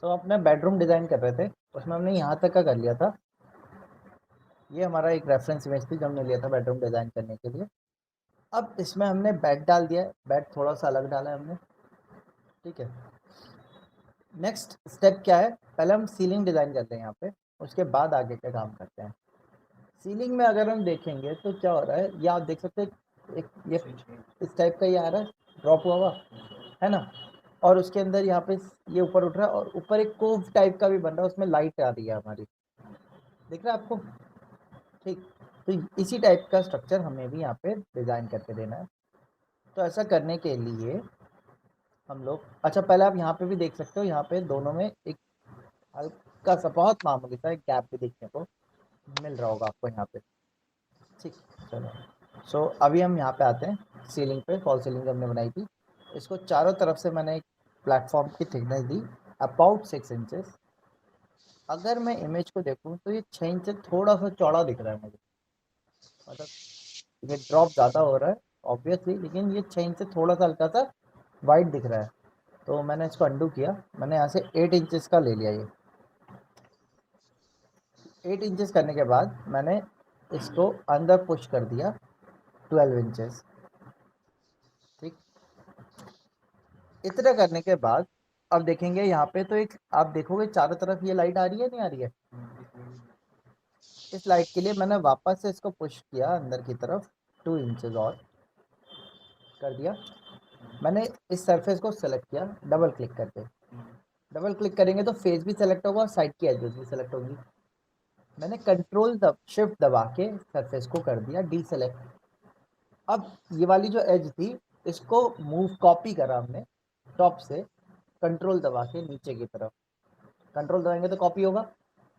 तो अपने bedroom design कर रहे थे, उसमें हमने यहाँ तक का कर लिया था। ये हमारा एक रेफरेंस इमेज थी जो हमने लिया था बेडरूम डिज़ाइन करने के लिए। अब इसमें हमने बेड डाल दिया है, बेड थोड़ा सा अलग डाला है हमने, ठीक है। नेक्स्ट स्टेप क्या है, पहले हम सीलिंग डिज़ाइन करते हैं यहाँ पे, उसके बाद आगे का काम करते हैं। सीलिंग में अगर हम देखेंगे तो क्या हो रहा है, ये आप देख सकते हैं एक ये इस टाइप का ये आ रहा है, ड्रॉप हुआ है ना, और उसके अंदर यहाँ पे ये ऊपर उठ रहा है और ऊपर एक कोव टाइप का भी बन रहा है, उसमें लाइट आ रही है हमारी, दिख रहा है आपको? ठीक, तो इसी टाइप का स्ट्रक्चर हमें भी यहाँ पे डिज़ाइन करके देना है। तो ऐसा करने के लिए हम लोग, अच्छा पहले आप यहाँ पे भी देख सकते हो, यहाँ पे दोनों में एक हल्का सा बहुत मामूली सा एक गैप भी देखने को मिल रहा होगा आपको यहाँ पे, ठीक। चलो, सो अभी हम यहाँ पे आते हैं सीलिंग पे, फॉल सीलिंग हमने बनाई थी, इसको चारों तरफ से मैंने एक प्लेटफॉर्म की थिकनेस दी अबाउट 6 इंचेस। अगर मैं इमेज को देखूँ तो ये 6 इंच से थोड़ा सा चौड़ा दिख रहा है मुझे, मतलब ये ड्रॉप ज़्यादा हो रहा है ऑब्वियसली, लेकिन ये 6 इंच से थोड़ा सा हल्का सा वाइड दिख रहा है। तो मैंने इसको अंडू किया, मैंने यहाँ से 8 इंचेस का ले लिया। ये 8 इंचेस करने के बाद मैंने इसको अंदर पुश कर दिया 12 इंचेस, ठीक। इतना करने के बाद अब देखेंगे यहाँ पे, तो एक आप देखोगे चारों तरफ ये लाइट आ रही है, नहीं आ रही है? इस लाइट के लिए मैंने वापस से इसको पुश किया अंदर की तरफ 2 इंचेस और कर दिया। मैंने इस सरफेस को सेलेक्ट किया डबल क्लिक करके, डबल क्लिक करेंगे तो फेस भी सेलेक्ट होगा और साइड की एजेस भी सेलेक्ट होंगी। मैंने कंट्रोल शिफ्ट दबा के सरफेस को कर दिया डी सेलेक्ट। अब ये वाली जो एज थी, इसको मूव कॉपी करा हमने टॉप से, कंट्रोल दबा के नीचे की तरफ, कंट्रोल दबाएंगे तो कॉपी होगा,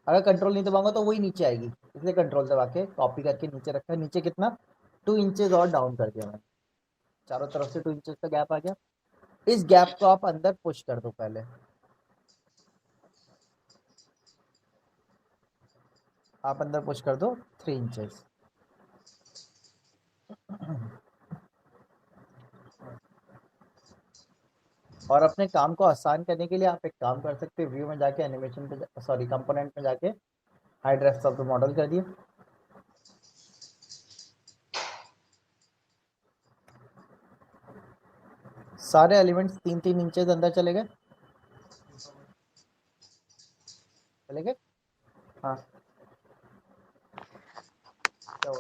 अगर कंट्रोल नहीं दबाऊंगा तो वही नीचे आएगी, इसलिए कंट्रोल दबा के कॉपी करके नीचे रखा है। नीचे कितना, 2 इंचेस और डाउन कर दिया मैंने, चारों तरफ से 2 इंचेस का गैप आ गया। इस गैप को आप अंदर पुश कर दो, पहले आप अंदर पुश कर दो 3 इंचेस। और अपने काम को आसान करने के लिए आप एक काम कर सकते हो, व्यू में जाके एनिमेशन पे, सॉरी कंपोनेंट में जाके hide rest of the model कर दिया। सारे एलिमेंट्स 3-3 इंचेस अंदर चले गए, चले गए, हाँ। तो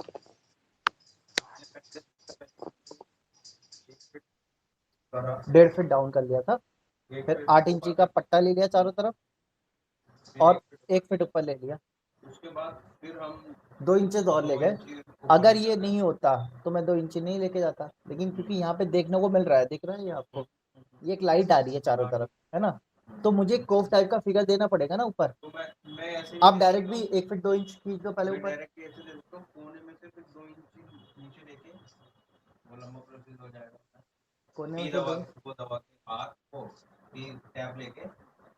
1.5 फीट डाउन कर लिया था, फिर 8 इंची का पट्टा ले लिया चारों तरफ और 1 फीट ऊपर ले लिया, उसके बाद फिर हम 2 इंचेस और ले गए। अगर ये नहीं होता तो मैं 2 इंच नहीं लेके जाता, लेकिन क्योंकि यहाँ पे देखने को मिल रहा है, दिख रहा है ये आपको, ये एक लाइट आ रही है चारों तरफ, है ना, तो मुझे कोव टाइप का फिगर देना पड़ेगा ना ऊपर। तो मैं ऐसे आप डायरेक्ट भी 1 फीट 2 इंच खींच दो पहले ऊपर, डायरेक्ट ऐसे दे देता हूं, कोने में से फिर 2 इंच नीचे लेके वो लंबा प्रोसेस हो जाएगा। कोने में से वो दबा के हाथ को टैप लेके,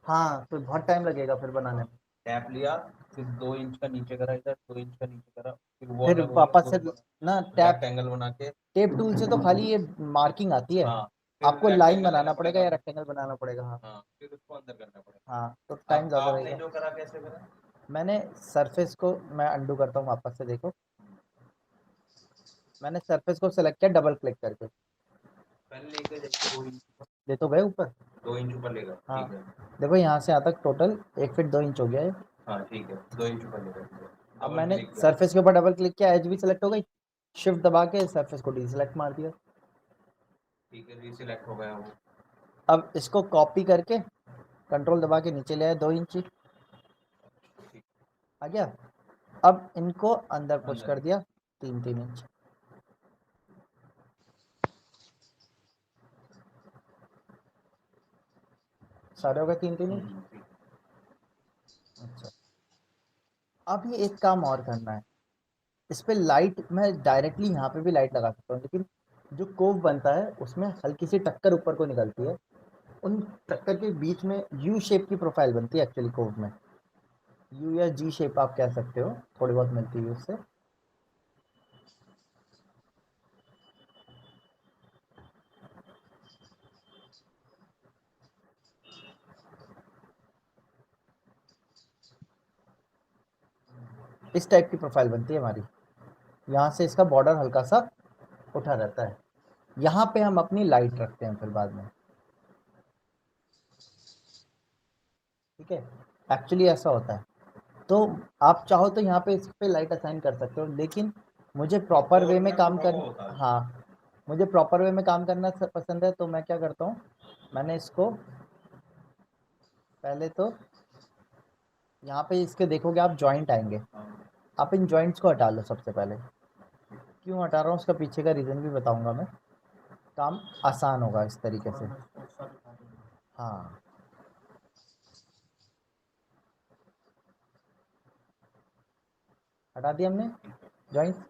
हाँ तो बहुत टाइम लगेगा फिर बनाने में। टैप लिया, फिर 2 इंच का नीचे करा इधर, 2 इंच का नीचे करा, फिर वापस से ना टैप एंगल बना के, टेप टूल से तो खाली ये मार्किंग आती है, हाँ, आपको लाइन बनाना पड़ेगा या रेक्टेंगल बनाना पड़ेगा, हाँ, फिर उसको अंदर करना पड़ेगा, हाँ, तो टाइम ज़्यादा लगेगा। आपने जो करा कैसे करा? मैंने सरफेस को, मैं अंडू करता हूँ वापस से, देखो मैंने सरफेस को सेलेक्ट किया डबल क्लिक करके, पहले लेके जाइए 2 इंच ले, तो गए ऊपर 2 इंच ऊपर लेगा, हाँ ठीक है। देखो यहाँ से यहाँ तक टोटल 1 फीट 2 इंच हो गया है, हाँ ठीक है, 2 इंच ऊपर लेगा। अब मैंने सरफेस के ऊपर डबल क्लिक किया, एज भी सेलेक्ट हो गई, शिफ्ट दबा के सरफेस को डीसेलेक्ट मार दिया, ठीक है, डीसेलेक्ट हो गया वो। अब इसको कॉपी करके कंट्रोल दबा के नीचे ले आए 2 इंच आ गया। अब इनको अंदर पुश कर दिया 3-3 इंच, सारे हो गए 3-3 इंच। अच्छा, अब ये एक काम और करना है, इस पे लाइट मैं डायरेक्टली यहाँ पे भी लाइट लगा सकता हूँ, लेकिन जो कोव बनता है उसमें हल्की सी टक्कर ऊपर को निकलती है, उन टक्कर के बीच में यू शेप की प्रोफाइल बनती है एक्चुअली कोव में, यू या जी शेप आप कह सकते हो, थोड़ी बहुत मिलती है उससे। इस टाइप की प्रोफाइल बनती है हमारी। यहाँ से इसका बॉर्डर हल्का सा उठा रहता है। यहाँ पे हम अपनी लाइट रखते हैं फिर बाद में, ठीक है। एक्चुअली ऐसा होता है। तो आप चाहो तो यहाँ पे इस पे लाइट असाइन कर सकते हो, लेकिन मुझे प्रॉपर वे में काम कर, हाँ, मुझे प्रॉपर वे में काम करना पसंद है। तो मैं क्या करता हूँ, मैंने इसको पहले तो यहाँ पे इसके देखोगे आप जॉइंट आएंगे, आप इन जॉइंट्स को हटा लो सबसे पहले। क्यों हटा रहा हूँ उसका पीछे का रीज़न भी बताऊंगा मैं, काम आसान होगा इस तरीके से। हाँ, हटा दिया हमने जॉइंट।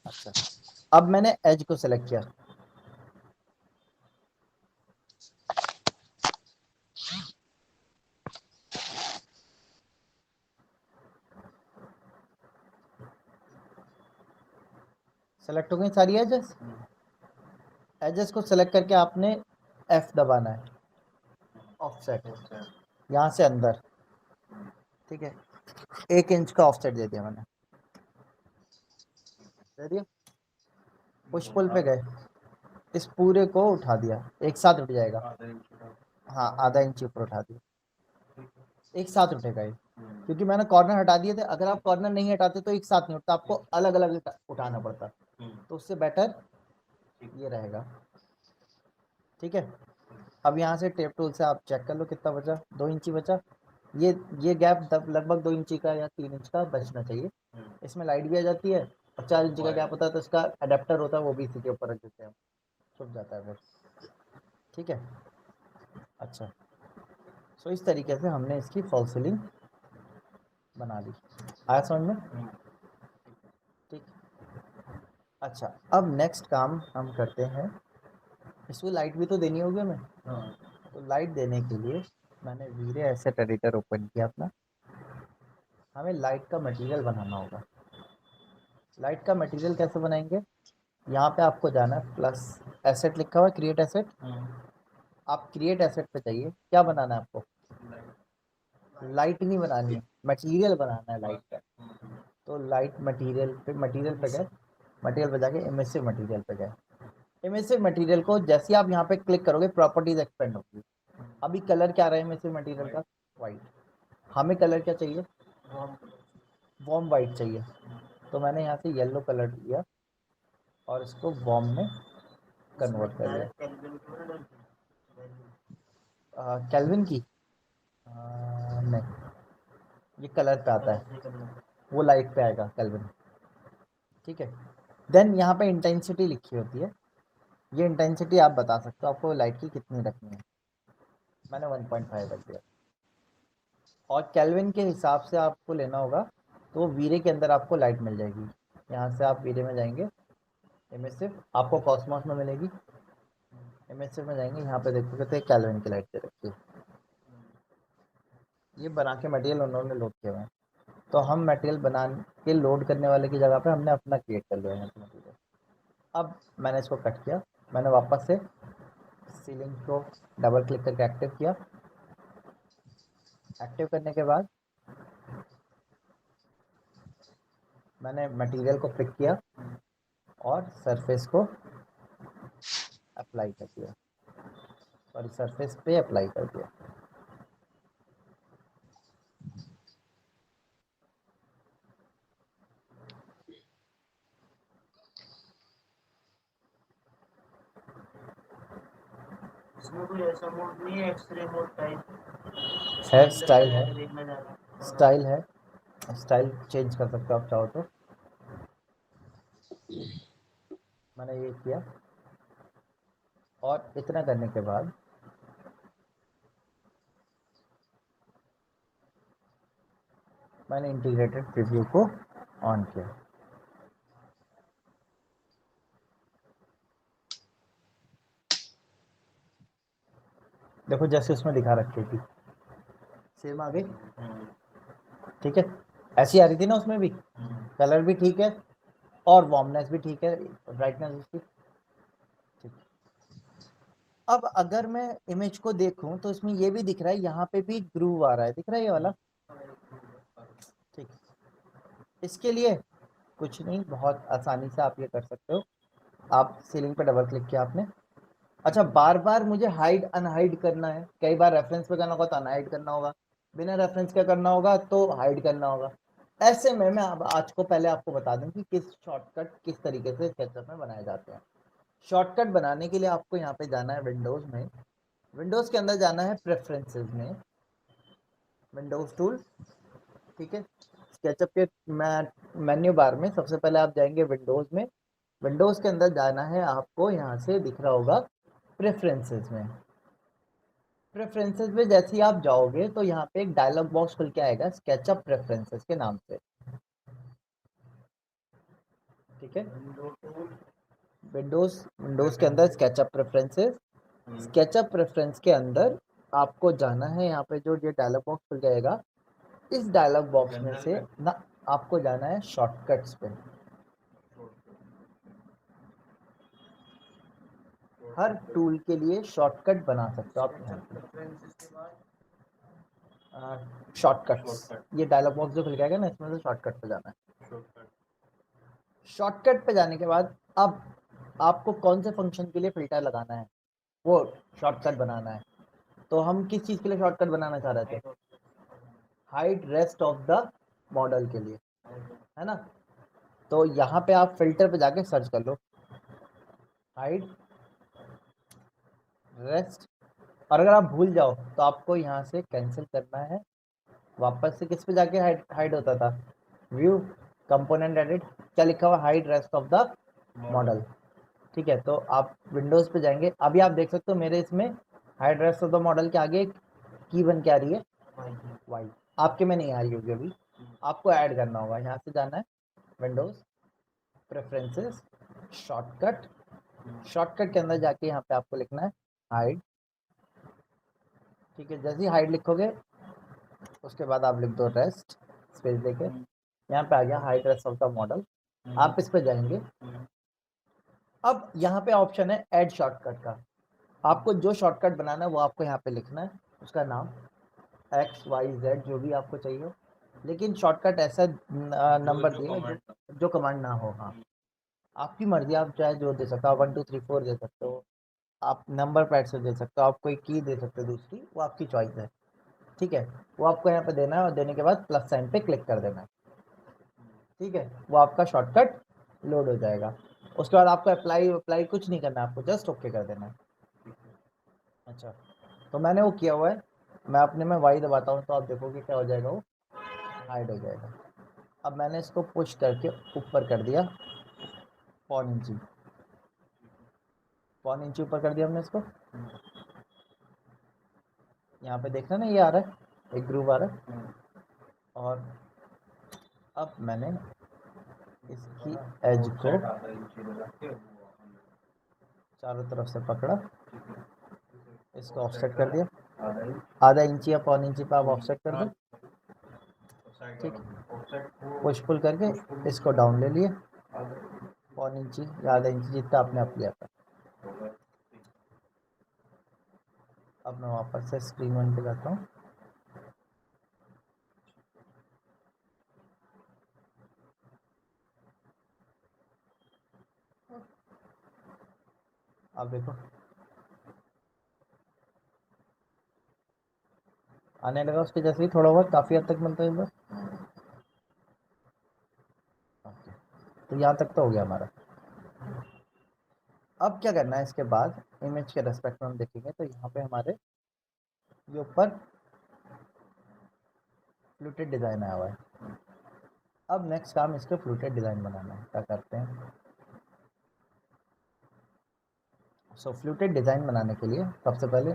अच्छा, अब मैंने एज को सेलेक्ट किया। सेलेक्ट हो गई सारी एजेस। एजेस को सेलेक्ट करके आपने F दबाना है, ऑफसेट, यहाँ से अंदर, ठीक है। 1 इंच का ऑफसेट दे दिया मैंने, दे दिया। पुश पुल पे गए, इस पूरे को उठा दिया, एक साथ उठ जाएगा। हाँ, आधा इंच ऊपर उठा दिया, एक साथ उठेगा ये, क्योंकि मैंने कॉर्नर हटा दिए थे। अगर आप कॉर्नर नहीं हटाते तो एक साथ नहीं उठता, आपको अलग अलग उठाना पड़ता। तो उससे बेटर ये रहेगा, ठीक है। अब यहाँ से टेप टूल से आप चेक कर लो कितना बचा, 2 इंची बचा। ये गैप लगभग 2 इंची का या 3 इंच का बचना चाहिए। इसमें लाइट भी आ जाती है, और 4 इंची का गैप होता है तो इसका अडेप्टर होता है, वो भी इसी के ऊपर रख देते हैं, छुप जाता है फिर, ठीक है। अच्छा, सो इस तरीके से हमने इसकी फॉल सीलिंग बना ली। आया समझ में? ठीक। अच्छा, अब नेक्स्ट काम हम करते हैं, इसको लाइट भी तो देनी होगी हमें। तो लाइट देने के लिए मैंने वीरे एसेट एडिटर ओपन किया अपना। हमें लाइट का मटेरियल बनाना होगा। लाइट का मटेरियल कैसे बनाएंगे, यहाँ पे आपको जाना है, प्लस एसेट लिखा हुआ है, क्रिएट एसेट। आप क्रिएट एसेट पे चाहिए, क्या बनाना है आपको, लाइट नहीं बनानी है, मटेरियल बनाना है लाइट का। तो लाइट मटेरियल पे गए, मटेरियल पे जाके इमिसिव मटेरियल पे गए। इमिसिव मटेरियल को जैसे आप यहाँ पे क्लिक करोगे प्रॉपर्टीज एक्सपेंड होगी। अभी कलर क्या रहा है इमिसिव मटेरियल का, वाइट। हमें कलर क्या चाहिए, वार्म वाइट चाहिए। तो मैंने यहाँ से येलो कलर लिया और इसको वार्म में कन्वर्ट कर लिया। केल्विन की नहीं, ये कलर पे आता है, वो लाइट पे आएगा केल्विन, ठीक है। देन यहाँ पे इंटेंसिटी लिखी होती है, ये इंटेंसिटी आप बता सकते हो आपको लाइट की कितनी रखनी है। मैंने 1.5 रख दिया, और केल्विन के हिसाब से आपको लेना होगा। तो वीरे के अंदर आपको लाइट मिल जाएगी। यहाँ से आप वीरे में जाएंगे, इमिसिव आपको कॉस्मोस में मिलेगी। इमिसिव में जाएंगे, यहाँ पे देखोगे तो केल्विन की लाइट दे रखी है। ये बना के मटेरियल उन्होंने लोड किया हुआ है, तो हम मटेरियल बना के लोड करने वाले की जगह पे हमने अपना क्रिएट कर लिया है मटेरियल। अब मैंने इसको कट किया, मैंने वापस से सीलिंग को डबल क्लिक करके एक्टिव किया। एक्टिव करने के बाद मैंने मटेरियल को पिक किया और सरफेस को अप्लाई कर दिया, सॉरी सरफेस पे अप्लाई कर दिया। इसमें कोई ऐसा मोड नहीं है, एक्सरे मोड टाइप है, स्टाइल है, स्टाइल चेंज कर सकते हो आप चाहो तो। मैंने ये किया, और इतना करने के बाद मैंने इंटीग्रेटेड प्रीव्यू को ऑन किया। देखो जैसे उसमें दिखा रखी थी सेम आ गई, ठीक है। ऐसी आ रही थी ना उसमें भी, कलर भी ठीक है, और वार्मनेस भी ठीक है, ब्राइटनेस उसकी ठीक। अब अगर मैं इमेज को देखूं तो इसमें ये भी दिख रहा है, यहाँ पे भी ग्रूव आ रहा है, दिख रहा है ये वाला, ठीक। इसके लिए कुछ नहीं, बहुत आसानी से आप ये कर सकते हो। आप सीलिंग पे डबल क्लिक किया आपने, अच्छा बार बार मुझे हाइड अनहाइड करना है, कई बार रेफरेंस पे करना होगा तो अनहाइड करना होगा, बिना रेफरेंस के करना होगा तो हाइड करना होगा। ऐसे में मैं अब आज को पहले आपको बता दूं कि किस शॉर्टकट किस तरीके से स्केचअप में बनाए जाते हैं। शॉर्टकट बनाने के लिए आपको यहाँ पे जाना है विंडोज में, विंडोज के अंदर जाना है प्रेफरेंसेस में, विंडोज टूल, ठीक है। स्केचअप के मेन्यू बार में सबसे पहले आप जाएंगे विंडोज में, विंडोज के अंदर जाना है आपको, यहाँ से दिख रहा होगा प्रेफरेंसेस में, प्रेफरेंसेस में जैसे ही आप जाओगे तो यहाँ पे एक डायलॉग बॉक्स खुल के आएगा स्केचअप प्रेफरेंसेस के नाम से, ठीक है। विंडोज के अंदर स्केचअप प्रेफरेंसेस, स्केचअप प्रेफरेंस के अंदर आपको जाना है, यहाँ पे जो ये डायलॉग बॉक्स खुल जाएगा, इस डायलॉग बॉक्स में से ना आपको जाना है शॉर्टकट्स पे। हर टूल के लिए शॉर्टकट बना सकते हो आप यहाँ पे, शॉर्टकट्स, ये डायलॉग बॉक्स जो खुल जाएगा ना, इसमें से शॉर्टकट पे जाना है। शॉर्टकट पे जाने के बाद अब आपको कौन से फंक्शन के लिए फिल्टर लगाना है वो शॉर्टकट बनाना है। तो हम किस चीज़ के लिए शॉर्टकट बनाना चाह रहे थे, hide rest of the model के लिए, है ना। तो यहाँ पे आप फिल्टर पे जाके सर्च कर लो हाइड रेस्ट, और अगर आप भूल जाओ तो आपको यहाँ से कैंसिल करना है, वापस से किस पे जाके हाइड होता था, व्यू कंपोनेंट एडिट, क्या लिखा हुआ hide rest of the model, ठीक है। तो आप विंडोज पे जाएंगे, अभी आप देख सकते हो मेरे इसमें hide rest of the model के आगे एक की बन के आ रही है वाई, आपके में नहीं आ रही होगी अभी, आपको ऐड करना होगा, यहाँ से जाना है विंडोज प्रेफरेंसेस शॉर्टकट, शॉर्टकट के अंदर जाके यहाँ पे आपको लिखना है हाइड, ठीक है। जैसे ही हाइड लिखोगे उसके बाद आप लिख दो रेस्ट स्पेस देके, यहाँ पे आ गया hide rest of the model, आप इस पे जाएंगे। अब यहाँ पे ऑप्शन है ऐड शॉर्टकट का, आपको जो शॉर्टकट बनाना है वो आपको यहाँ पे लिखना है, उसका नाम XYZ जो भी आपको चाहिए हो, लेकिन शॉर्टकट ऐसा नंबर दिए जो कमांड ना हो, हाँ आपकी मर्जी, आप चाहे जो दे सकते हो, आप 1 2 3 4 दे सकते हो, आप नंबर पैड से दे सकते हो, आप कोई की दे सकते हो दूसरी, वो आपकी चॉइस है, ठीक है। वो आपको यहाँ पे देना है और देने के बाद प्लस साइन पे क्लिक कर देना है, ठीक है। वो आपका शॉर्टकट लोड हो जाएगा, उसके बाद आपको अप्लाई अप्लाई कुछ नहीं करना है, आपको जस्ट ओके कर देना है। अच्छा, तो मैंने वो किया हुआ है, मैं अपने में वाई दबाता हूँ तो आप देखोगे क्या हो जाएगा, वो हाइड हो जाएगा। अब मैंने इसको पुश करके ऊपर कर दिया पौन इंची ऊपर कर दिया हमने इसको, यहाँ पे देखना ना ये आ रहा है, एक ग्रूव आ रहा है, और अब मैंने इसकी एज को चारों तरफ से पकड़ा, इसको ऑफसेट कर दिया, आधा इंची या पौन इंची पे आप ऑफसेट कर दो, ठीक, पुश पुल करके इसको डाउन ले लिए, पौन इंची या आधा इंची जितना आपने आप लिया था। अब मैं वापस से स्क्रीन 1 पे जाता हूँ, आप देखो आने लगा उसके जैसे ही, थोड़ा बहुत काफ़ी हद तक मिलता है इधर, तो यहाँ तक तो हो गया हमारा। अब क्या करना है इसके बाद, इमेज के रेस्पेक्ट में हम देखेंगे तो यहाँ पे हमारे ये ऊपर फ्लूटेड डिज़ाइन आया हुआ है। अब नेक्स्ट काम इसके फ्लूटेड डिज़ाइन बनाना है, क्या करते हैं, सो फ्लूटेड डिज़ाइन बनाने के लिए सबसे पहले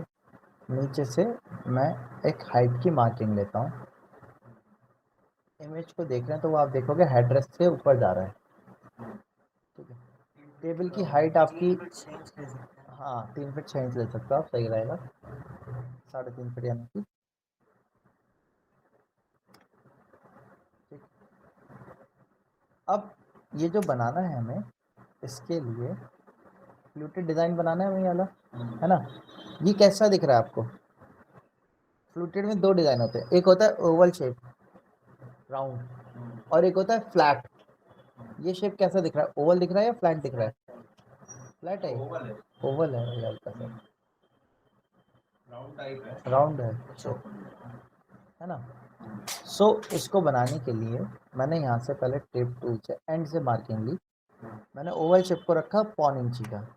नीचे से मैं एक हाइट की मार्किंग लेता हूँ, इमेज को देख रहे हैं तो वो आप देखोगे हेडरेस्ट से ऊपर जा रहा है, ठीक है। टेबल की हाइट आपकी, हाँ 3 फीट 6 इंच ले सकते हो आप, सही रहेगा, 3.5 फीट यानी कि, ठीक। अब ये जो बनाना है हमें, इसके लिए फ्लूटेड डिज़ाइन बनाना है हमें ये वाला, है ना। ये कैसा दिख रहा है आपको? फ्लूटेड में दो डिज़ाइन होते हैं, एक होता है ओवल शेप राउंड, और एक होता है फ्लैट। ये शेप कैसा दिख रहा है? ओवल दिख रहा है या फ्लैट दिख रहा है? फ्लैट है, ओवल है ये हल्का सा, राउंड है शेप, है ना। सो इसको बनाने के लिए मैंने यहाँ से पहले टेप टूल से एंड से मार्किंग ली, मैंने ओवल शेप को रखा 1.25 इंची का।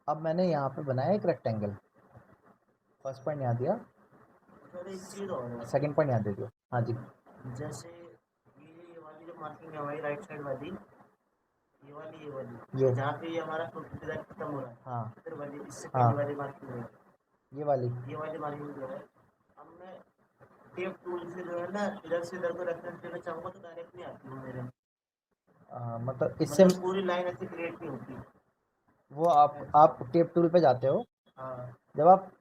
अब मैंने यहाँ पे बनाया एक रेक्टेंगल, फर्स्ट पॉइंट यहाँ दिया, सर एक चीज और है, सेकंड पॉइंट यहाँ दे दिया। हाँ जी, जैसे ये वाली जो मार्किंग है हमारी राइट साइड वाली, ये वाली ये जहाँ पे ये हमारा फ्लूटेड डिजाइन खत्म हो रहा है, हाँ फिर वाली इससे हाँ, पहले वाली मार्किंग है, ये वाली ये वाली मार्किंग जो है, अब मैं टेप टूल से जो है ना इधर से इधर को रेफरेंस देना चाहूँगा तो डायरेक्ट नहीं आती वो मेरे, मतलब इससे मतलब पूरी लाइन ऐसी क्रिएट नहीं होती। वो आप टेप टूल पे जाते हो, हाँ जब आप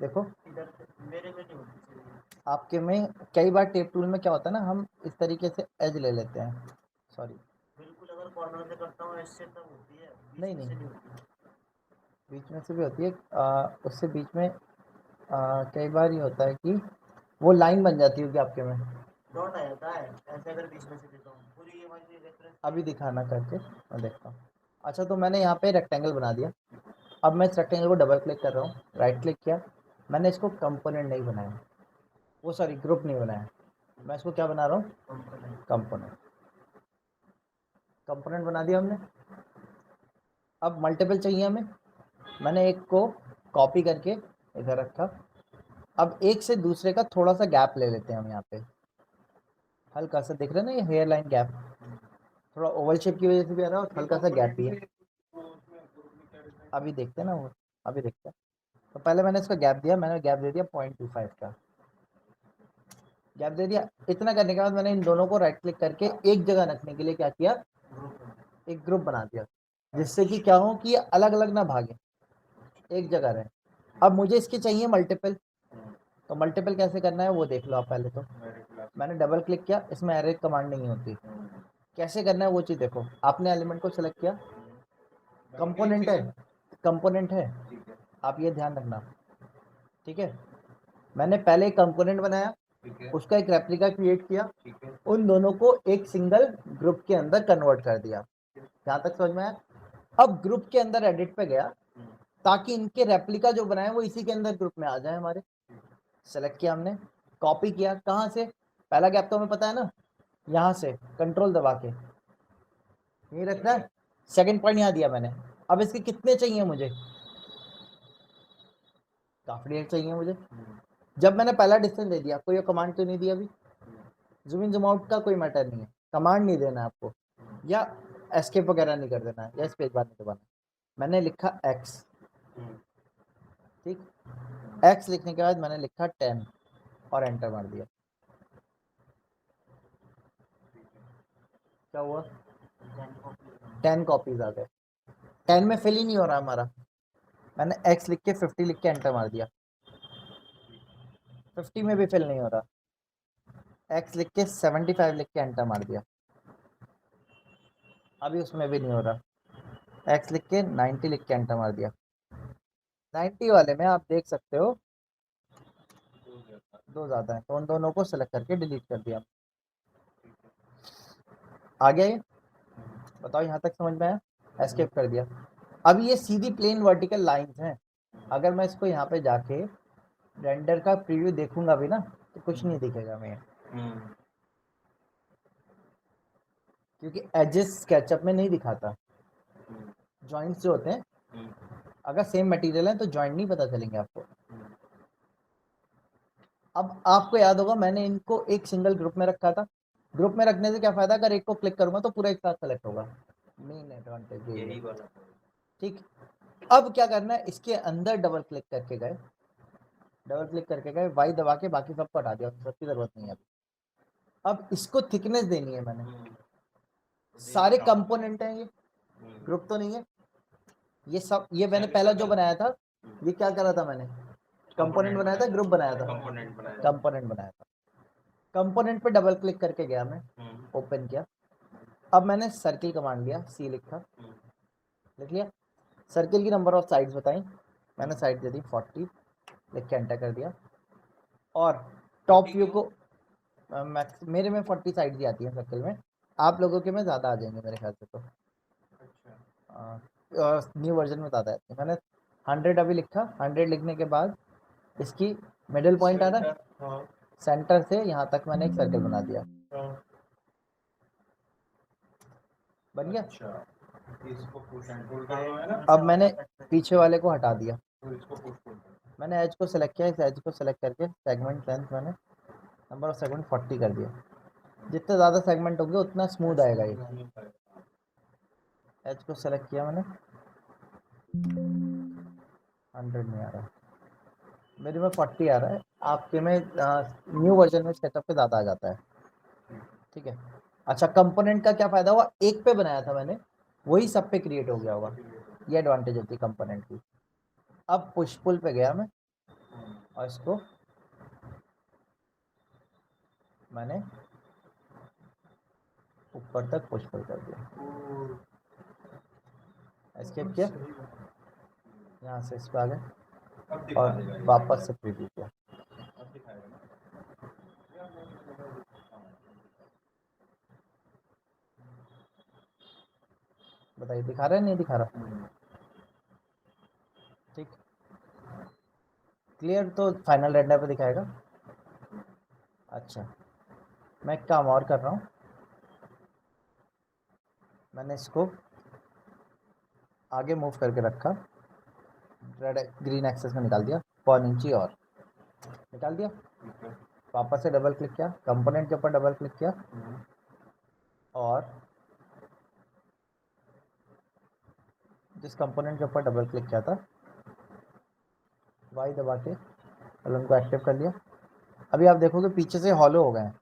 देखो इधर से मेरे में नहीं होती चाहिए। आपके में कई बार टेप टूल में क्या होता है ना, हम इस तरीके से एज ले लेते हैं, सॉरी बिल्कुल अगर कॉर्नर से करता हूँ ऐसे तब होती है, बीच नहीं में नहीं, से नहीं होती। बीच में से भी होती है, उससे बीच में कई बार ये होता है कि वो लाइन बन जाती होगी आपके में। डॉट आ जाता है ऐसे अगर बीच में से देता हूँ पूरी ये वाली रेफरेंस। अभी दिखाना करके मैं देखता हूँ। अच्छा, तो मैंने यहाँ पे रेक्टेंगल बना दिया। अब मैं इस रेक्टेंगल को डबल क्लिक कर रहा हूँ, राइट क्लिक किया, मैंने इसको कंपोनेंट नहीं बनाया, वो सॉरी ग्रुप नहीं बनाया, मैं इसको क्या बना रहा हूँ? कंपोनेंट। कंपोनेंट बना दिया हमने। अब मल्टीपल चाहिए हमें, मैंने एक को कॉपी करके इधर रखा। अब एक से दूसरे का थोड़ा सा गैप ले लेते हैं हम यहाँ पे, हल्का सा दिख रहा है ना ये हेयर लाइन गैप, थोड़ा ओवल शेप की वजह से भी आ रहा है और हल्का सा गैप भी है। अभी देखते हैं ना वो, अभी देखते हैं। तो पहले मैंने इसका गैप दिया, मैंने गैप दे दिया 0.25 का गैप दे दिया। इतना करने के बाद मैंने इन दोनों को राइट क्लिक करके एक जगह रखने के लिए क्या किया, एक ग्रुप बना दिया, जिससे कि क्या हो कि ये अलग अलग ना भागे, एक जगह रहे। अब मुझे इसके चाहिए मल्टीपल, तो मल्टीपल कैसे करना है वो देख लो आप पहले। तो मैंने डबल क्लिक किया, इसमें एरे कमांड नहीं होती, कैसे करना है वो चीज़ देखो। आपने एलिमेंट को सेलेक्ट किया, कंपोनेंट है, कंपोनेंट है, आप ये ध्यान रखना, ठीक है। मैंने पहले एक कंपोनेंट बनाया, उसका एक रेप्लिका क्रिएट किया, उन दोनों को एक सिंगल ग्रुप के अंदर कन्वर्ट कर दिया। यहाँ तक समझ में आया? अब ग्रुप के अंदर एडिट पे गया ताकि इनके रेप्लिका जो बनाए वो इसी के अंदर ग्रुप में आ जाए हमारे। सेलेक्ट किया हमने, कॉपी किया, कहाँ से? पहला गैप तो हमें पता है ना, यहाँ से कंट्रोल दबा के यही रखना है। सेकंड पॉइंट यहाँ दिया मैंने। अब इसके कितने चाहिए मुझे? काफी ढेर चाहिए मुझे। जब मैंने पहला डिस्टेंस दे दिया, कोई कमांड तो नहीं दी अभी, जूम इन जूम आउट का कोई मैटर नहीं है, कमांड नहीं देना आपको, या एस्केप वगैरह नहीं कर देना है, या स्पेस बार नहीं दबाना। मैंने लिखा एक्स, ठीक, एक्स लिखने के बाद मैंने लिखा 10 और एंटर मार दिया। क्या हुआ? 10 कॉपीज आ गए। 10 में फिल ही नहीं हो रहा हमारा, मैंने एक्स लिख के 50 लिख के एंटर मार दिया, 50 में भी फिल नहीं हो रहा। एक्स लिख के 75 लिख के एंटर मार दिया, अभी उसमें भी नहीं हो रहा। एक्स लिख के 90 लिख के एंटर मार दिया। 90 वाले में आप देख सकते हो दो ज़्यादा है, तो उन दोनों को सेलेक्ट करके डिलीट कर दिया। आ गया ये? बताओ यहाँ तक समझ में आया? एस्केप कर दिया। अब ये सीधी प्लेन वर्टिकल लाइंस हैं, अगर मैं इसको यहाँ पे जाके रेंडर का प्रीव्यू देखूंगा भी ना तो कुछ नहीं दिखेगा मैं, क्योंकि एजेस स्केचअप में नहीं दिखाता। जॉइंट्स जो होते हैं अगर सेम मटेरियल है तो जॉइंट नहीं पता चलेंगे आपको। अब आपको याद होगा मैंने इनको एक सिंगल ग्रुप में रखा था, ग्रुप में रखने से क्या फायदा, अगर एक को क्लिक करूंगा तो पूरा एक साथ सेलेक्ट होगा, मेन एडवांटेज यही वाला। ठीक, अब क्या करना है, इसके अंदर डबल क्लिक करके गए, डबल क्लिक करके गए, वाई दबा के बाकी सबको हटा दिया, सबकी जरूरत नहीं है अभी। अब इसको थिकनेस देनी है मैंने, सारे कंपोनेंट हैं ये, ग्रुप तो नहीं है ये सब। ये मैंने पहला जो बनाया था ये क्या करा था मैंने, कंपोनेंट बनाया था, ग्रुप बनाया था, कंपोनेंट बनाया था। कंपोनेंट पे डबल क्लिक करके गया मैं, ओपन किया, अब मैंने सर्किल कमांड लिया, सी लिखा, लिख लिया। सर्किल की नंबर ऑफ साइड्स बताई, मैंने साइड दे दी 40, लिख के एंटर कर दिया। और टॉप व्यू को मेरे में 40 साइड ही आती है सर्कल में, आप लोगों के में ज़्यादा आ जाएंगे मेरे ख्याल से। तो न्यू वर्जन में ज़्यादा आती है। मैंने 100 अभी लिखा, 100 लिखने के बाद इसकी मिडिल पॉइंट आ रहा है, सेंटर से यहाँ तक मैंने एक सर्कल बना दिया, बन गया। इसको पुश एंड पुल करना है ना। अब मैंने पीछे वाले को हटा दिया, तो इसको पुश पुल करना मैंने एज को सेलेक्ट किया, इस एज को सेलेक्ट करके सेगमेंट लेंथ मैंने नंबर ऑफ सेगमेंट 40 कर दिया। जितने ज़्यादा सेगमेंट होंगे उतना स्मूथ आएगा ये। है। एज को सेलेक्ट किया मैंने, 100 नहीं आ रहा, मेरे में 40 आ रहा है, आपके में न्यू वर्जन में स्केचअप पे ज़्यादा आ जाता है। ठीक है। अच्छा, कंपोनेंट का क्या फ़ायदा हुआ, एक पे बनाया था मैंने, वही सब पे क्रिएट हो गया होगा, ये एडवांटेज होती है कंपोनेंट की। अब पुश पुल पे गया मैं और इसको मैंने ऊपर तक पुश पुल कर दिया, एस्केप किया, यहाँ से इस पे आ गए अब दिखा और देगा ये। वापस से प्रीव्यू किया। अब दिखाएगा ना। बताइए दिखा रहा है नहीं दिखा रहा? ठीक, क्लियर। तो फाइनल रेंडर पे दिखाएगा। अच्छा, मैं एक काम और कर रहा हूँ, मैंने इसको आगे मूव करके रखा, रेड ग्रीन एक्सेस में निकाल दिया, 1 इंची और निकाल दिया। वापस से डबल क्लिक किया, कंपोनेंट के ऊपर डबल क्लिक किया और जिस कंपोनेंट के ऊपर डबल क्लिक किया था वाई दबा के कलम को एक्टिव कर लिया। अभी आप देखोगे पीछे से हॉलो हो गए हैं,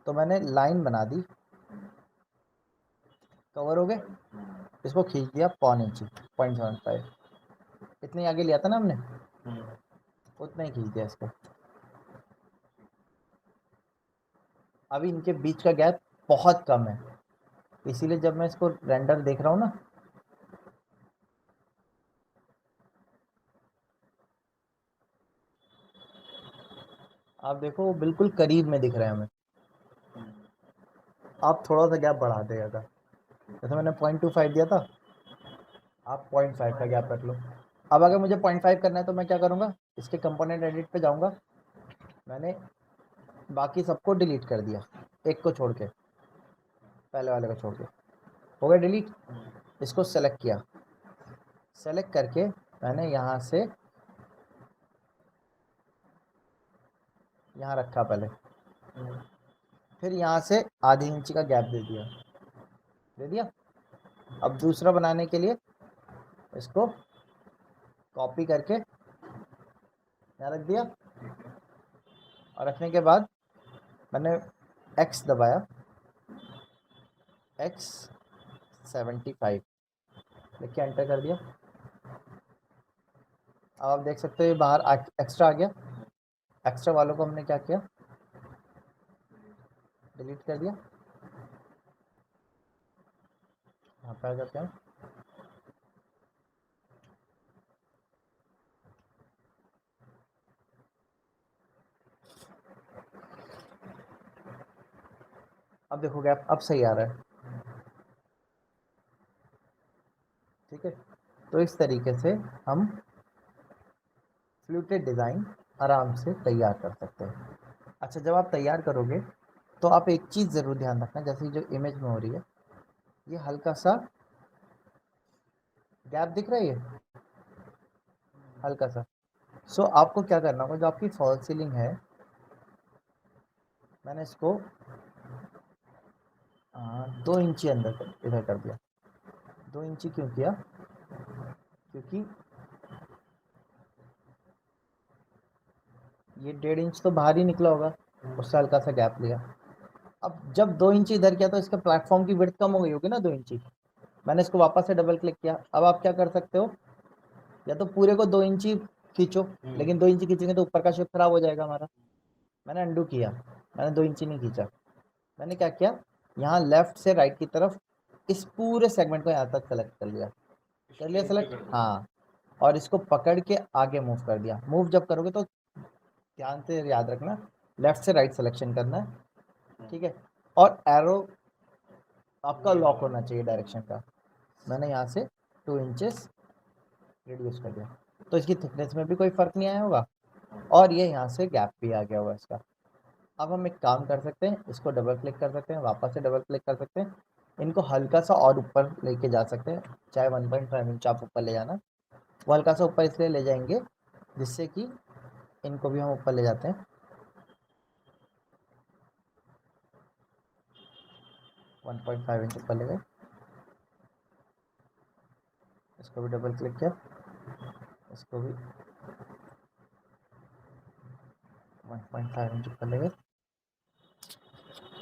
तो मैंने लाइन बना दी, कवर हो गए, इसको खींच दिया 1 इंची, 0.75, इतने आगे लिया था ना हमने, उतना ही खींच दिया इसको। अभी इनके बीच का गैप बहुत कम है, इसीलिए जब मैं इसको रेंडर देख रहा हूँ ना, आप देखो वो बिल्कुल करीब में दिख रहे हैं हमें। आप थोड़ा सा गैप बढ़ा देगा था, जैसे मैंने 0.25 दिया था, आप 0.5 का गैप रख लो। अब अगर मुझे 0.5 करना है तो मैं क्या करूँगा, इसके कंपोनेंट एडिट पे जाऊँगा, मैंने बाकी सबको डिलीट कर दिया, एक को छोड़ के, पहले वाले को छोड़ के, हो गया डिलीट। इसको सेलेक्ट किया, सेलेक्ट करके मैंने यहाँ से यहाँ रखा पहले, फिर यहाँ से आधी इंची का गैप दे दिया। अब दूसरा बनाने के लिए इसको कॉपी करके यहाँ रख दिया, और रखने के बाद मैंने X दबाया, X 75 लिख के एंटर कर दिया। अब आप देख सकते हो ये बाहर एक्स्ट्रा आ गया, एक्स्ट्रा वालों को हमने क्या किया, डिलीट कर दिया। यहाँ पे आ जाते हैं, अब देखो गैप अब सही आ रहा है। ठीक है, तो इस तरीके से हम फ्लूटेड डिज़ाइन आराम से तैयार कर सकते हैं। अच्छा, जब आप तैयार करोगे तो आप एक चीज़ ज़रूर ध्यान रखना, जैसे जो इमेज में हो रही है, ये हल्का सा गैप दिख रहा है, ये हल्का सा। सो आपको क्या करना होगा, जो आपकी फॉल सीलिंग है, मैंने इसको 2 इंची अंदर इधर कर दिया। 2 इंची क्यों किया, क्योंकि ये 1.5 इंच तो बाहर ही निकला होगा, उससे हल्का सा गैप लिया। अब जब 2 इंची इधर किया तो इसके प्लेटफॉर्म की विड्थ कम हो गई होगी ना 2 इंची, मैंने इसको वापस से डबल क्लिक किया। अब आप क्या कर सकते हो, या तो पूरे को 2 इंची खींचो, लेकिन 2 इंची खींचेंगे तो ऊपर का शेप खराब हो जाएगा हमारा। मैंने अंडू किया, मैंने 2 इंची नहीं खींचा, मैंने क्या किया, यहाँ लेफ्ट से राइट की तरफ इस पूरे सेगमेंट को यहाँ तक सेलेक्ट कर लिया सेलेक्ट, हाँ, और इसको पकड़ के आगे मूव कर दिया। मूव जब करोगे तो ध्यान से याद रखना लेफ्ट से राइट सिलेक्शन करना है, ठीक है, और एरो आपका लॉक होना चाहिए डायरेक्शन का। मैंने यहाँ से 2 इंचेस रिड्यूस कर दिया, तो इसकी थिकनेस में भी कोई फ़र्क नहीं आया होगा और ये यहाँ से गैप भी आ गया होगा इसका। अब हम एक काम कर सकते हैं, इसको डबल क्लिक कर सकते हैं, वापस से डबल क्लिक कर सकते हैं, इनको हल्का सा और ऊपर लेके जा सकते हैं, चाहे 1.5 इंच आप ऊपर ले जाना। वो हल्का सा ऊपर इसलिए ले जाएंगे जिससे कि इनको भी हम ऊपर ले जाते हैं, 1.5 इंच ऊपर ले गए। इसको भी डबल क्लिक किया, इसको भी 1.5 इंच ऊपर ले गए,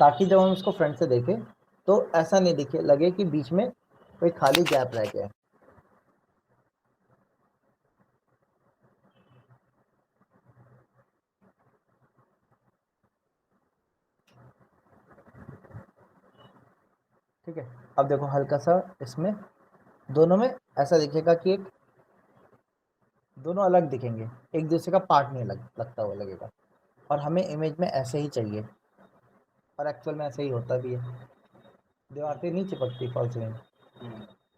ताकि जब हम इसको फ्रंट से देखें तो ऐसा नहीं दिखे, लगे कि बीच में कोई खाली गैप रह गया है। ठीक है, अब देखो हल्का सा इसमें दोनों में ऐसा दिखेगा कि एक दोनों अलग दिखेंगे, एक दूसरे का पार्ट नहीं लगता हुआ लगेगा, और हमें इमेज में ऐसे ही चाहिए, और एक्चुअल में ऐसे ही होता भी है। दीवार पे नहीं चिपकती फॉल्स सीलिंग,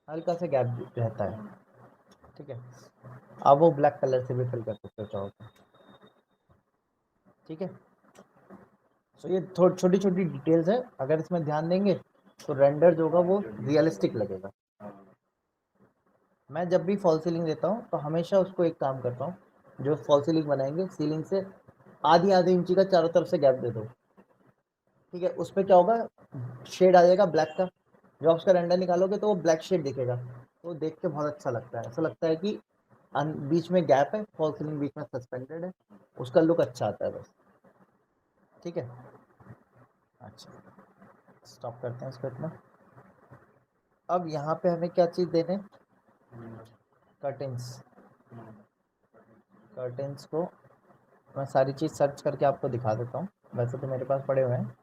हल्का सा गैप रहता है, ठीक है। अब वो ब्लैक कलर से भी फिल कर सकते हो चाहो तो, ठीक है। सो ये छोटी छोटी डिटेल्स है, अगर इसमें ध्यान देंगे तो रेंडर जो होगा वो रियलिस्टिक लगेगा। मैं जब भी फॉल सीलिंग देता हूँ तो हमेशा उसको एक काम करता हूँ, जो फॉल सीलिंग बनाएंगे सीलिंग से आधी इंची का चारों तरफ से गैप दे दो, ठीक है। उस पर क्या होगा, शेड आ जाएगा ब्लैक का, जब आप उसका रेंडर निकालोगे तो वो ब्लैक शेड दिखेगा, तो देख के बहुत अच्छा लगता है, ऐसा लगता है कि बीच में गैप है, फॉल सीलिंग बीच में सस्पेंडेड है, उसका लुक अच्छा आता है बस, ठीक है। अच्छा, स्टॉप करते हैं इसको इतना। अब यहाँ पे हमें क्या चीज़ देने, कर्टेंस। कर्टेंस को मैं सारी चीज़ सर्च करके आपको दिखा देता हूँ, वैसे तो मेरे पास पड़े हुए हैं।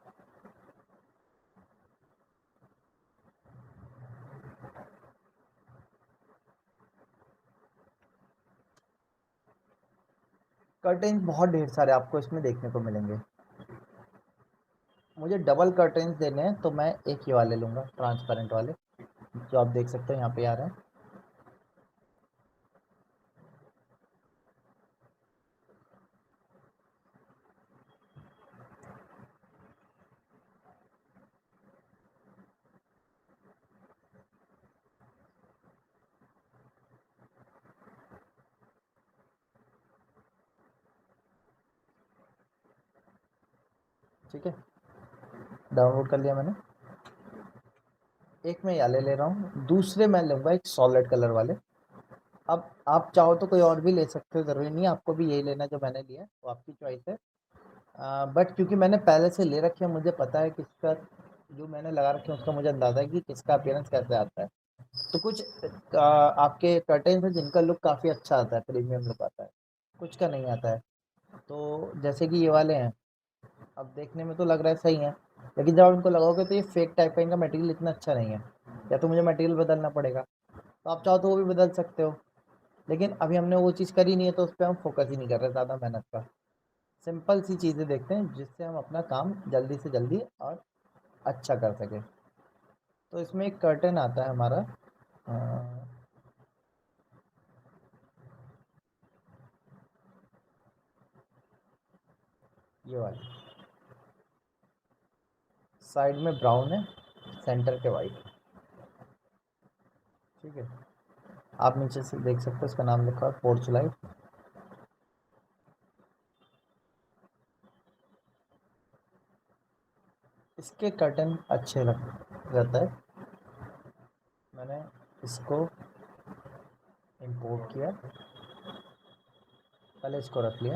कर्टेंस बहुत ढेर सारे आपको इसमें देखने को मिलेंगे। मुझे डबल कर्टेंस देने हैं तो मैं एक ही वाले लूँगा, ट्रांसपेरेंट वाले, जो आप देख सकते हो यहाँ पे आ रहे हैं। ठीक है, डाउनलोड कर लिया मैंने। एक मैं याले ले रहा हूँ, दूसरे मैं लूँगा एक सॉलिड कलर वाले। अब आप चाहो तो कोई और भी ले सकते हो, ज़रूरी नहीं है आपको भी यही लेना जो मैंने लिया है, वो आपकी चॉइस है। बट क्योंकि मैंने पहले से ले रखे हैं, मुझे पता है किसका, जो मैंने लगा रखे हैं उसका मुझे अंदाज़ा है कि किसका अपीयरेंस कैसे आता है। तो कुछ आपके कर्टेन्स हैं जिनका लुक काफ़ी अच्छा आता है, प्रीमियम लुक आता है, कुछ का नहीं आता है। तो जैसे कि ये वाले हैं, अब देखने में तो लग रहा है सही है, लेकिन जब आप इनको लगाओगे तो ये फेक टाइप का, इनका मटेरियल इतना अच्छा नहीं है, या तो मुझे मटेरियल बदलना पड़ेगा, तो आप चाहो तो वो भी बदल सकते हो, लेकिन अभी हमने वो चीज़ करी नहीं है तो उस पर हम फोकस ही नहीं कर रहे ज़्यादा मेहनत का। सिंपल सी चीज़ें देखते हैं जिससे हम अपना काम जल्दी से जल्दी और अच्छा कर सकें। तो इसमें एक कर्टन आता है हमारा, अ, ये वाला, साइड में ब्राउन है, सेंटर के वाइट, ठीक है। आप नीचे से देख सकते हो इसका नाम लिखा है पोर्च लाइट। इसके कर्टन अच्छे लग रहता है। मैंने इसको इंपोर्ट किया, पहले इसको रख लिया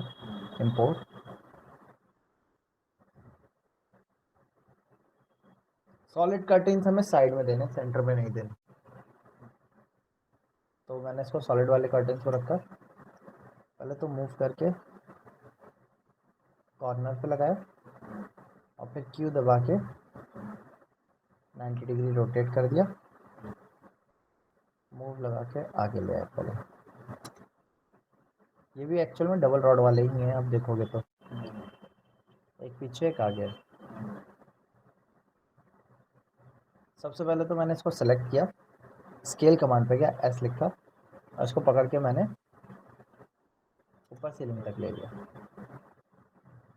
इंपोर्ट। सॉलिड कर्टेन्स हमें साइड में देने, सेंटर में नहीं देने, तो मैंने इसको सॉलिड वाले कर्टेन्स को रखा, पहले तो मूव करके कॉर्नर पे लगाया और फिर क्यू दबा के 90 डिग्री रोटेट कर दिया, मूव लगा के आगे ले आए पहले। ये भी एक्चुअल में डबल रॉड वाले ही हैं, आप देखोगे तो एक पीछे एक आगे। सबसे पहले तो मैंने इसको सेलेक्ट किया, स्केल कमांड पे गया, एस लिखा और इसको पकड़ के मैंने ऊपर सीलिंग तक ले लिया।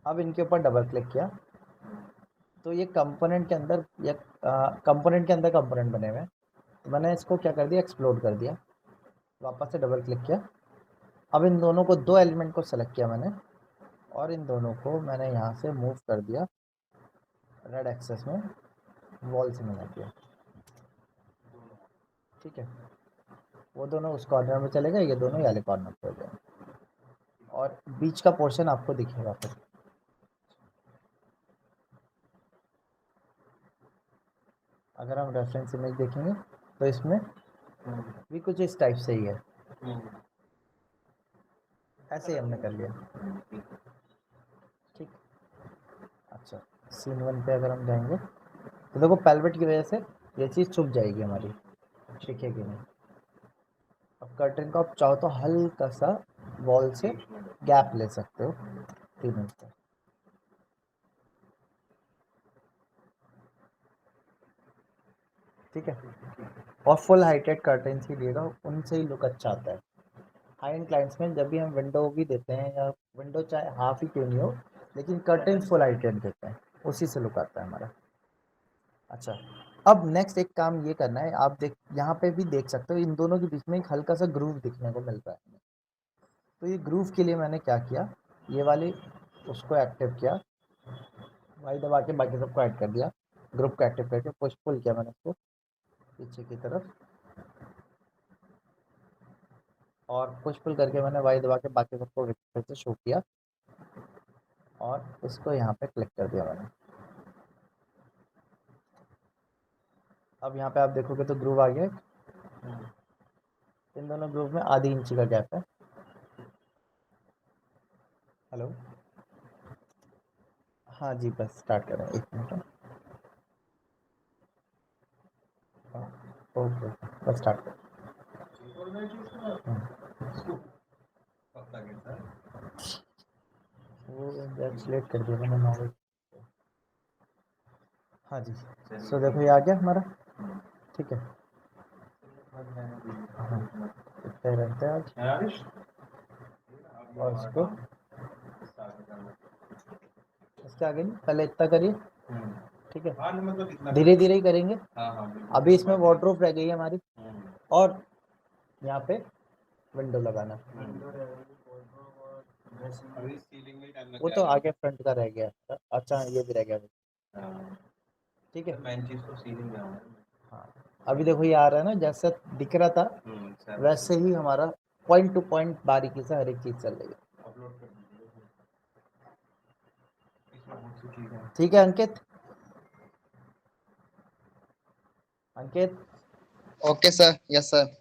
अब इनके ऊपर डबल क्लिक किया तो ये कंपोनेंट के अंदर या कंपोनेंट के अंदर कंपोनेंट बने हुए हैं। तो मैंने इसको क्या कर दिया, एक्सप्लोड कर दिया। वापस से डबल क्लिक किया। अब इन दोनों को, दो एलिमेंट को सेलेक्ट किया मैंने और इन दोनों को मैंने यहाँ से मूव कर दिया रेड एक्सेस में, वॉल से मिला दिया। ठीक है, वो दोनों उस कॉर्नर में चले गए, ये दोनों वाले कॉर्नर पे हो गए और बीच का पोर्शन आपको दिखेगा फिर। अगर हम रेफरेंस इमेज देखेंगे तो इसमें भी कुछ इस टाइप से ही है। ऐसे ही हमने कर लिया। ठीक, अच्छा सीन 1 पे अगर हम जाएंगे तो देखो पेल्वेट की वजह से ये चीज़ छुप जाएगी हमारी, दिखेगी नहीं। अब कर्टन को आप चाहो तो हल्का सा वॉल से गैप ले सकते हो 3 इंच का। ठीक है, और फुल हाइटेड कर्टन ही लिएगा, उनसे ही लुक अच्छा आता है। हाई एंड क्लाइंट्स में जब भी हम विंडो भी देते हैं या विंडो चाहे हाफ ही क्यों नहीं हो, लेकिन कर्टन फुल हाइटेड देते हैं, उसी से लुक आता है हमारा। अच्छा, अब नेक्स्ट एक काम ये करना है, आप देख यहाँ पे भी देख सकते हो इन दोनों के बीच में एक हल्का सा ग्रूव दिखने को मिलता है। तो ये ग्रूव के लिए मैंने क्या किया, ये वाली उसको एक्टिव किया, वाई दबा के बाकी सबको ऐड कर दिया, ग्रुप को एक्टिव करके पुश पुल किया मैंने उसको पीछे की तरफ और पुश पुल करके मैंने वाई दबा के बाकी सबको फिर से शो किया और इसको यहाँ पे क्लिक कर दिया मैंने। अब यहाँ पे आप देखोगे तो ग्रूव आ गया। इन दोनों ग्रूव में आधी इंची का गैप है। हेलो, हाँ जी, बस स्टार्ट करें, 1 मिनट। ओके, बस स्टार्ट करें। वो एक्सलेट कर दिया मैंने 9 बजे। हाँ जी, सो देखो ये आ गया हमारा। ठीक है, हाँ इतना ही रहता है आज। और इसको इसके आगे नहीं, पहले इतना करिए। ठीक है, धीरे धीरे ही करेंगे। अभी इसमें वार्डरोब रह गई है हमारी और यहाँ पे विंडो लगाना, वो तो आगे फ्रंट का रह गया। अच्छा ये भी रह गया। ठीक है, मेन चीज तो सीलिंग में है। हाँ अभी देखो ये आ रहा है ना, जैसा दिख रहा था वैसे ही हमारा पॉइंट टू पॉइंट बारीकी से हर एक चीज़ चल रही है। अपलोड कर दीजिए इसमें बहुत सी चीजें हैं। ठीक है Ankit, Ankit. Okay sir, yes sir.